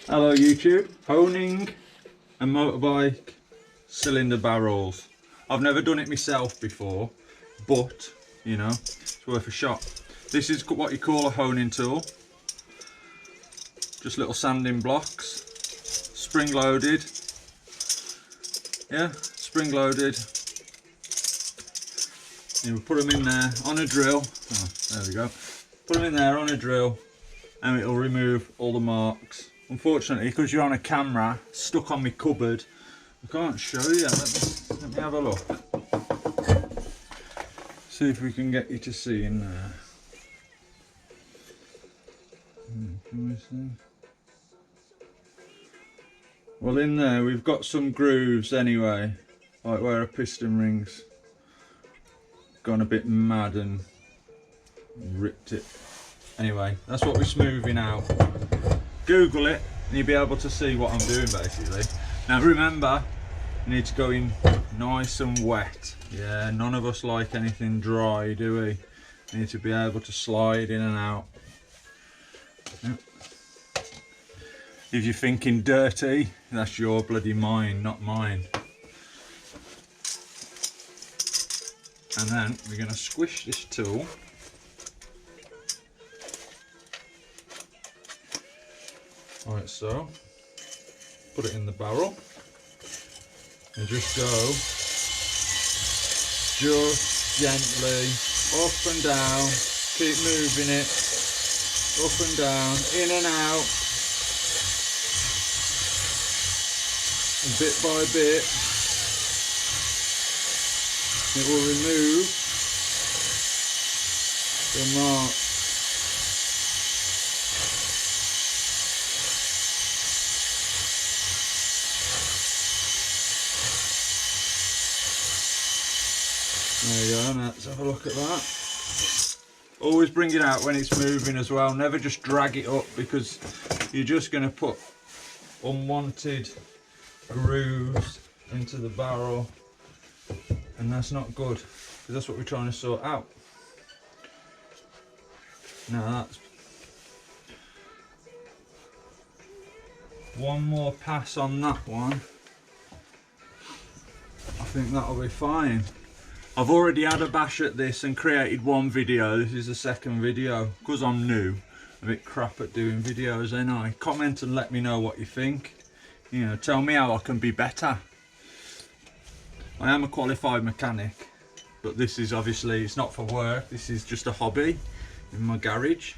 Hello YouTube, honing a motorbike cylinder barrels. I've never done it myself before, but you know, it's worth a shot. This is what you call a honing tool. Just little sanding blocks, spring loaded. Yeah, spring loaded. You put them in there on a drill. Oh, there we go. Put them in there on a drill and it'll remove all the marks. Unfortunately, because you're on a camera stuck on my cupboard, I can't show you. Let me have a look. See if we can get you to see in there. Can we see? Well, in there we've got some grooves anyway, like where a piston ring's gone a bit mad and ripped it. Anyway, that's what we're smoothing out. Google it and you'll be able to see what I'm doing basically. Now remember, you need to go in nice and wet. Yeah, none of us like anything dry, do we? You need to be able to slide in and out. Yep. If you're thinking dirty, that's your bloody mind, not mine. And then we're going to squish this tool. Like so. Put it in the barrel. And just go just gently up and down. Keep moving it. Up and down, in and out. And bit by bit. It will remove the mark. There you go, let's have a look at that. Always bring it out when it's moving as well, never just drag it up because you're just going to put unwanted grooves into the barrel and that's not good because that's what we're trying to sort out. Now that's one more pass on that one. I think that'll be fine. I've already had a bash at this and created one video. This is the second video because I'm new. A bit crap at doing videos, ain't I? Comment and let me know what you think. You know, tell me how I can be better. I am a qualified mechanic, but this is obviously, it's not for work. This is just a hobby in my garage.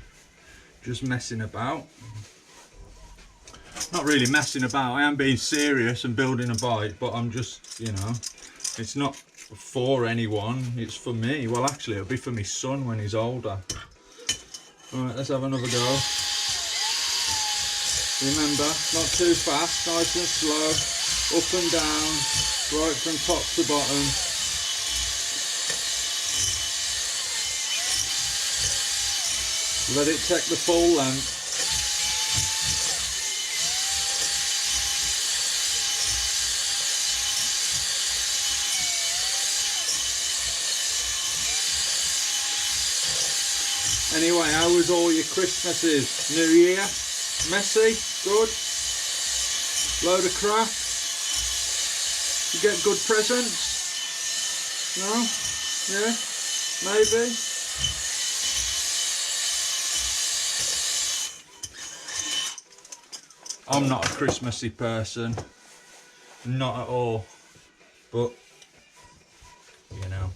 Just messing about. Not really messing about. I am being serious and building a bike, but I'm just, you know, it's not for anyone, it's for me. Well, actually it'll be for my son when he's older. Alright, let's have another go. Remember, not too fast, nice and slow, up and down, right from top to bottom. Let it take the full length. Anyway, how was all your Christmases? New Year? Messy? Good? Load of crap? You get good presents? No? Yeah? Maybe? I'm not a Christmassy person. Not at all. But, you know,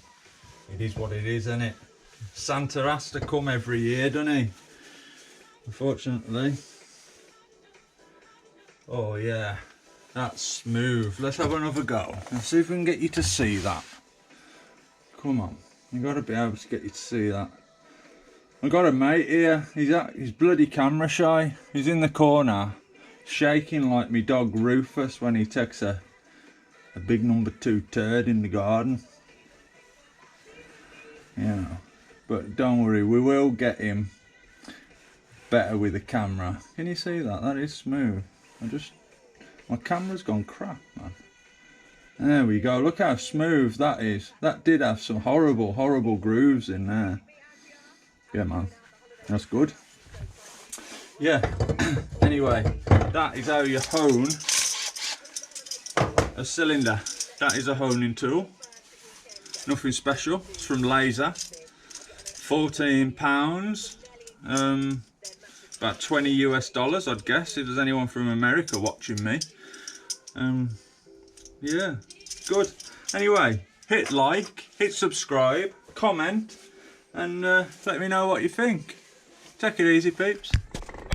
it is what it is, isn't it? Santa has to come every year, doesn't he? Unfortunately. Oh yeah, that's smooth. Let's have another go. Let's see if we can get you to see that. Come on, you got to be able to get you to see that. I've got a mate here. He's bloody camera shy. He's in the corner, shaking like me dog Rufus when he takes a big number 2 turd in the garden. You know. But don't worry, we will get him better with the camera. Can you see that? That is smooth. My camera's gone crap, man. There we go. Look how smooth that is. That did have some horrible, horrible grooves in there. Yeah, man. That's good. Yeah. Anyway, that is how you hone a cylinder. That is a honing tool. Nothing special. It's from Laser. £14. About 20 US dollars, I'd guess, if there's anyone from America watching me. Yeah, good. Anyway, hit like, hit subscribe, comment, and let me know what you think. Take it easy, peeps.